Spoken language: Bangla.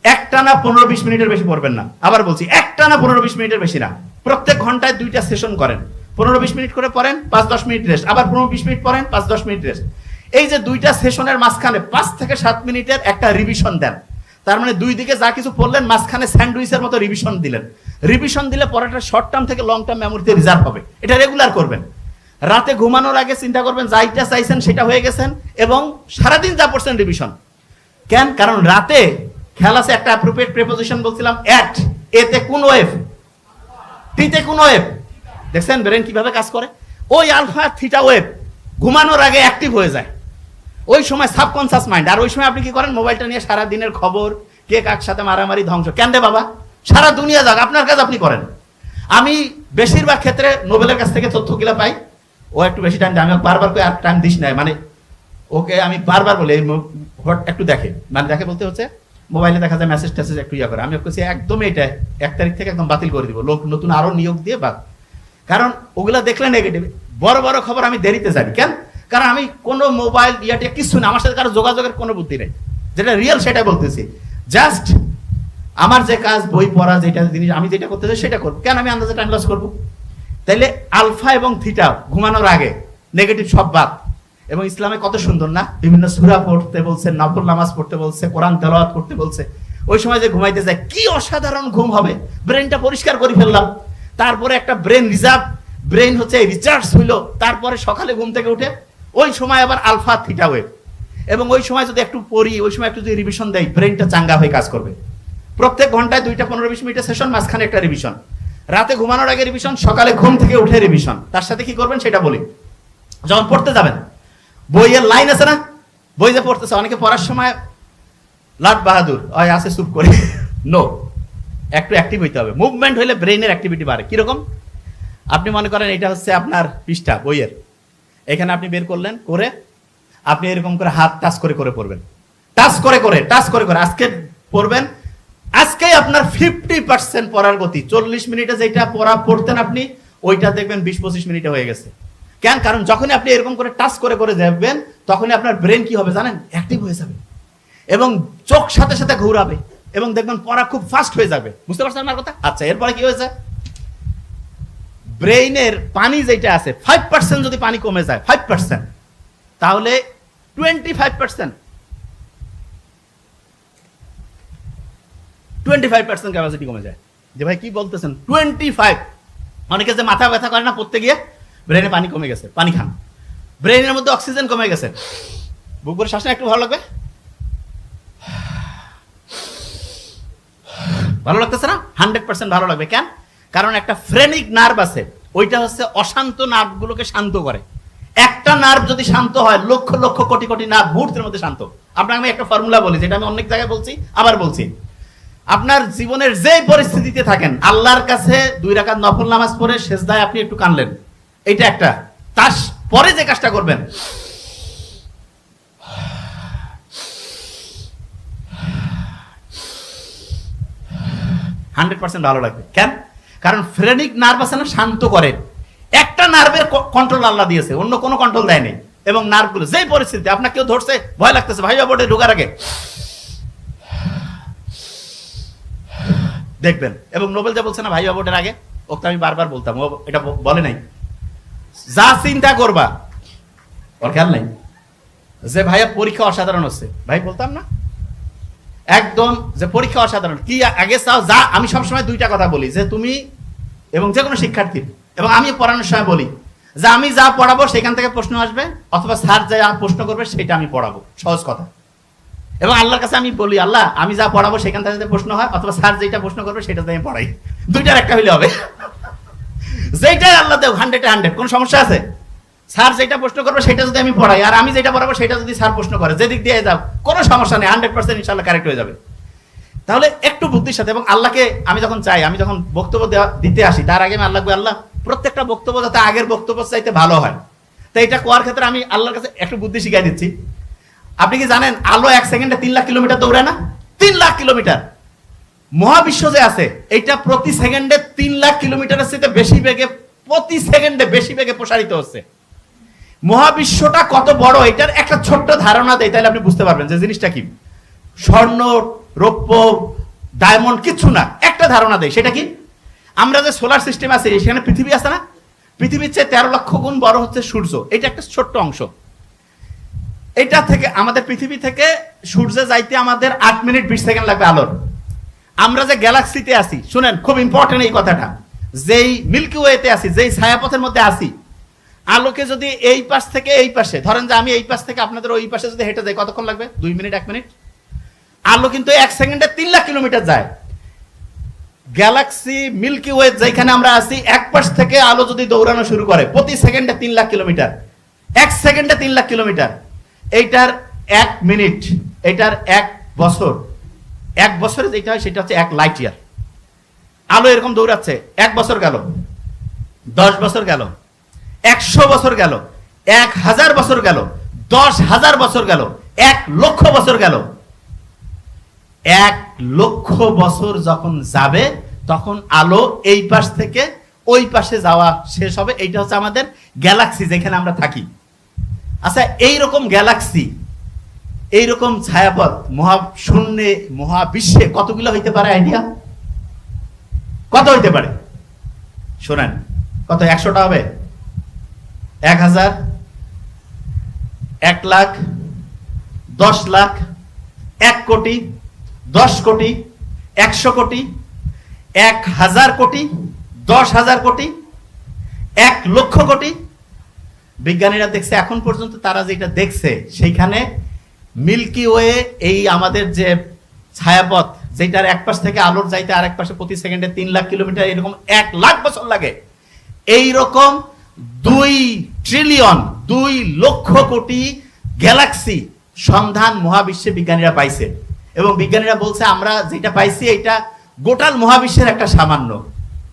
একটানা 15-20 মিনিটের বেশি পড়বেন না। আবার বলছি, একটানা 15-20 মিনিটের বেশি না। প্রত্যেক ঘন্টায় 2টা সেশন করেন, 15-20 মিনিট করে পড়েন, 5-10 মিনিট রেস্ট, আবার 15-20 মিনিট পড়েন, 5-10 মিনিট রেস্ট। এই যে 2টা সেশনের মাঝখানে 5 থেকে 7 মিনিটের একটা রিভিশন দেন। তার মানে 2 দিকে যা কিছু পড়লেন মাঝখানে স্যান্ডউইচের মতো রিভিশন দিলেন। রিভিশন দিলে পড়াটা শর্ট টার্ম থেকে লং টার্ম মেমোরিতে রিজার্ভ হবে। এটা রেগুলার করবেন। রাতে ঘুমানোর আগে চিন্তা করবেন যাইটা চাইছেন সেটা হয়ে গেছেন, এবং সারাদিন যা পড়ছেন রিভিশন। কেন? কারণ রাতে খেয়াল আছে একটা অ্যাপ্রোপ্রিয়েট প্রিপোজিশন বলছিলাম, অ্যাট। এতে কোন ওয়েভ? টিতে কোন ওয়েভ? দেখছেন ব্রেন কিভাবে কাজ করে? ওই আলফা থিটা ওয়েভ ঘুমানোর আগে অ্যাক্টিভ হয়ে যায়। ওই সময় সাবকনসিয়াস মাইন্ড। আর ওই সময় আপনি কি করেন? মোবাইলটা নিয়ে সারা দিনের খবর, কে কার সাথে মারামারি, ধ্বংস। কেন রে বাবা? সারা দুনিয়া যাক, আপনার কাজ আপনি করেন। আমি বেশিরভাগ ক্ষেত্রে নোবেলের কাছ থেকে তথ্যগুলো পাই। ও একটু বেশি টাইম দেয়, আমি বারবার করে আর টাইম দিস নাই, মানে ওকে আমি বারবার বলি একটু দেখে, মানে দেখে বলতে হচ্ছে মোবাইলে দেখা যায় মেসেজ টেসেজ একটু ইয়া করে। আমি বলছি একদমই এটা 1 তারিখ থেকে একদম বাতিল করে দিব, লোক নতুন আরো নিয়োগ দিয়ে বাদ। কারণ ওগুলা দেখলে নেগেটিভ। বড় বড় খবর আমি দেরিতে জানি। কেন? কারণ আমি কোনো মোবাইল ইয়াতে কিছু না, আমার সাথে কারো যোগাযোগের কোনো বুদ্ধি নেই। যেটা রিয়েল সেটা বলতেছি। জাস্ট আমার যে কাজ, বই পড়া, যেটা জিনিস আমি যেটা করতে চাই সেটা করবো। কেন আমি আন্দাজে টাইম লস করবো? তাইলে আলফা এবং থিটা ঘুমানোর আগে নেগেটিভ সব বাদ। এবং ইসলামে কত সুন্দর না, বিভিন্ন সূরা পড়তে বলছে, নফল নামাজ পড়তে বলছে, কোরআন তেলাওয়াত করতে বলছে। ওই সময় যে ঘুমাইতে যায় কি অসাধারণ ঘুম হবে। ব্রেনটা পরিষ্কার করে ফেললাম, তারপরে একটা ব্রেন রিজার্ভ, ব্রেন হচ্ছে রিচার্জ হইলো, তারপরে সকালে ঘুম থেকে উঠে ওই সময় আবার আলফা থিটা ওয়েভ। এবং ওই সময় যদি একটু পড়ি, ওই সময় একটু যদি রিভিশন দেয়, ব্রেনটা চাঙ্গা হয়ে কাজ করবে। প্রত্যেক ঘন্টায় 2টা 15-20 মিনিটের সেশন, মাঝখানে একটা রিভিশন। রাতে ঘুমানোর আগে রিভিশন, সকালে ঘুম থেকে উঠে রিভিশন। তার সাথে কি করবেন সেটা বলি। যখন পড়তে যাবেন, বইয়ের লাইন আছে না, বই যে পড়তেছে, অনেকে পড়ার সময় লাট বাহাদুর আছে চুপ করে। নো, একটু অ্যাক্টিভ হইতে হবে। মুভমেন্ট হইলে ব্রেইনের অ্যাক্টিভিটি বাড়ে। কিরকম? আপনি মনে করেন এটা হচ্ছে আপনার পৃষ্ঠা বইয়ের, এখানে আপনি বের করলেন, করে আপনি এরকম করে হাত টাচ করে করে পড়বেন, টাচ করে করে টাচ করে করে আজকে পড়বেন। আজকেই আপনার 50% পড়ার গতি। 40 মিনিটে যেটা পড়া পড়তেন আপনি, ওইটা দেখবেন 20-25 মিনিটে হয়ে গেছে। কেন? কারণ যখনই আপনি এরকম করে টাচ করে করে যাবেন, তখনই আপনার ব্রেন কি হবে জানেন? অ্যাক্টিভ হয়ে যাবে, এবং চোখ সাথে সাথে ঘুরাবে, এবং দেখবেন পড়া খুব ফাস্ট হয়ে যাবে। বুঝতে পারছেন আমার কথা? আচ্ছা, এরপরে কি হয়েছে? ব্রেইনের পানি যেটা আছে 5% যদি পানি কমে যায় 5%, তাহলে 25% ক্যাপাসিটি কমে যায়। যে ভাই কি বলতেছেন? 25। অনেকে যে মাথা ব্যথা করে না পড়তে গিয়ে, ব্রেনে পানি কমে গেছে, পানি খান। ব্রেনের মধ্যে অক্সিজেন কমে গেছে। বুক ভরে শ্বাস না, একটু ভালো লাগবে, ভালো লাগতেছে না? 100% ভালো লাগবে। কেন? কারণ একটা ফ্রেনিক নার্ভ আছে, ওইটা হচ্ছে অশান্ত নার্ভগুলোকে শান্ত করে। একটা নার্ভ যদি শান্ত হয়, লক্ষ লক্ষ কোটি কোটি নার্ভ মুহূর্তের মধ্যে শান্ত। আপনাকে আমি একটা ফর্মুলা বলি, যেটা আমি অনেক জায়গায় বলছি, আবার বলছি। আপনার জীবনের যে পরিস্থিতিতে থাকেন, আল্লাহর কাছে 2 রাকাত নফল নামাজ পড়ে সেজদায় আপনি একটু কানলেন, এটা একটা। তার পরে যে কাজটা করবেন, ভালো লাগবে। কেন? কারণ ফ্রেনিক নার্ভ আছে না, শান্ত করে। একটা নার্ভের কন্ট্রোল আল্লাহ দিয়েছে, অন্য কোনো কন্ট্রোল দেয়নি। এবং নার্ভগুলো যে পরিস্থিতি, আপনার কেউ ধরছে, ভয় লাগতেছে, ভাইবা বোর্ডে ঢোকার আগে দেখবেন। এবং নোবেল যা বলছে না ভাইবা বোর্ডের আগে, ওকে আমি বারবার বলতাম, ও এটা বলে নাই। যা চিন্তা করবা, ওর খেয়াল নাই যে ভাইয়া পরীক্ষা অসাধারণ হচ্ছে, ভাই বলতাম না একদম যে পরীক্ষা অসাধারণ, কি আগে চাও যা। আমি সবসময় 2টা কথা বলি, যে তুমি এবং যে কোনো শিক্ষার্থী, এবং আমি পড়ানোর সময় বলি যে আমি যা পড়াবো সেখান থেকে প্রশ্ন আসবে, অথবা স্যার যা প্রশ্ন করবে সেটা আমি পড়াবো। সহজ কথা। এবং আল্লাহর কাছে আমি বলি, আল্লাহ আমি যা পড়াবো সেখান থেকে যদি প্রশ্ন হয়, অথবা স্যার যেটা প্রশ্ন করবে সেটা আমি পড়াই। 2টার একটা হইলে হবে। যেটাই আল্লাহ দেব 100-100, কোন সমস্যা আছে? স্যার যেটা প্রশ্ন করবে সেটা যদি আমি পড়াই, আর আমি যেটা পড়াবো সেটা যদি স্যার প্রশ্ন করে, যেদিক দিয়ে যাও কোনো সমস্যা নেই, 100% ইনশাআল্লাহ কারেক্ট হয়ে যাবে। তাহলে একটু বুদ্ধির সাথে। এবং আল্লাহকে আমি যখন চাই, আমি যখন বক্তব্য দিতে আসি, তার আগে আমি আল্লাহকে, আল্লাহ প্রত্যেকটা বক্তব্য যাতে আগের বক্তব্য চাইতে ভালো হয়, তাই এটা কোয়ার ক্ষেত্রে আমি আল্লাহর কাছে একটু বুদ্ধি শিখাই দিচ্ছি। আপনি কি জানেন আলো 1 সেকেন্ডে 3 লাখ কিলোমিটার দৌড়ায় না? 3 লাখ কিলোমিটার। মহাবিশ্ব যে আছে, এটা প্রতি সেকেন্ডে 3 লাখ কিলোমিটারের চেয়ে বেশি বেগে, প্রতি সেকেন্ডে বেশি বেগে প্রসারিত হচ্ছে। মহাবিশ্বটা কত বড়, এটার একটা ছোট্ট ধারণা দেয়, তাহলে আপনি বুঝতে পারবেন যে জিনিসটা কি। স্বর্ণ রৌপ্য, ডায়মন্ড কিচ্ছু না, একটা ধারণা দেয়। সেটা কি? আমরা যে সোলার সিস্টেম আছে সেখানে পৃথিবী আছে না, পৃথিবীর চেয়ে 13 লক্ষ গুণ বড় হচ্ছে সূর্য। এটা একটা ছোট্ট অংশ। এটা থেকে আমাদের পৃথিবী থেকে সূর্যে যাইতে আমাদের 8 মিনিট 20 সেকেন্ড লাগবে আলোর। আমরা যে গ্যালাক্সিতে আছি, শুনেন খুব ইম্পর্টেন্ট এই কথাটা, যেই মিল্কি ওয়েতে আছি, যেই ছায়াপথের মধ্যে আছি, আলোকে যদি এই পাশ থেকে এই পাশে, ধরেন যে আমি এই পাশ থেকে আপনাদের ওই পাশে যদি হেঁটে যাই, কতক্ষণ লাগবে? 2 মিনিট 1 মিনিট। আলো কিন্তু 1 সেকেন্ডে 3 লাখ কিলোমিটার যায়। গ্যালাক্সি মিল্কি ওয়ে যেখানে আমরা আছি, এক পাশ থেকে আলো যদি দৌড়ানো শুরু করে প্রতি সেকেন্ডে 3 লাখ কিলোমিটার, 1 সেকেন্ডে 3 লাখ কিলোমিটার। এইটার 1 মিনিট, এটার 1 বছর, 1 বছরে যেটা হয় সেটা হচ্ছে 1 লাইট ইয়ার। আলো এরকম দৌড়াচ্ছে, 1 বছর গেল, 10 বছর গেল, 100 বছর গেল, 1000 বছর গেল, 10,000 বছর গেল, 1 লক্ষ বছর গেল। 1 লক্ষ বছর যখন যাবে তখন আলো এই পাশ থেকে ওই পাশে যাওয়া শেষ হবে। এইটা হচ্ছে আমাদের গ্যালাক্সি যেখানে আমরা থাকি। আচ্ছা, এইরকম গ্যালাক্সি, এইরকম ছায়াপথ মহাশূন্যে, মহাবিশ্বে কতগুলো হইতে পারে? আইডিয়া কত হইতে পারে? শোনেন, কত? 100টা হবে? 1000, 1 লাখ, 10 লাখ, 1 কোটি, 10 কোটি, 100 কোটি, 1000 কোটি, 10,000 কোটি, 1 লক্ষ কোটি। বিজ্ঞানীরা দেখছে এখন পর্যন্ত, তারা যেটা দেখছে সেইখানে মিল্কি ওয়ে, এই আমাদের যে ছায়াপথ, যেটার এক পাশ থেকে আলোর যাইতে আরেক পাশে প্রতি সেকেন্ডে 3 লাখ কিলোমিটার, এরকম 1 লাখ বছর লাগে। এইরকম 2 ট্রিলিয়ন, 2 লক্ষ কোটি গ্যালাক্সি সন্ধান মহাবিশ্বে বিজ্ঞানীরা পাইছে। এবং বিজ্ঞানীরা বলছে আমরা যেটা পাইছি এটা গোটাল মহাবিশ্বের একটা সামান্য।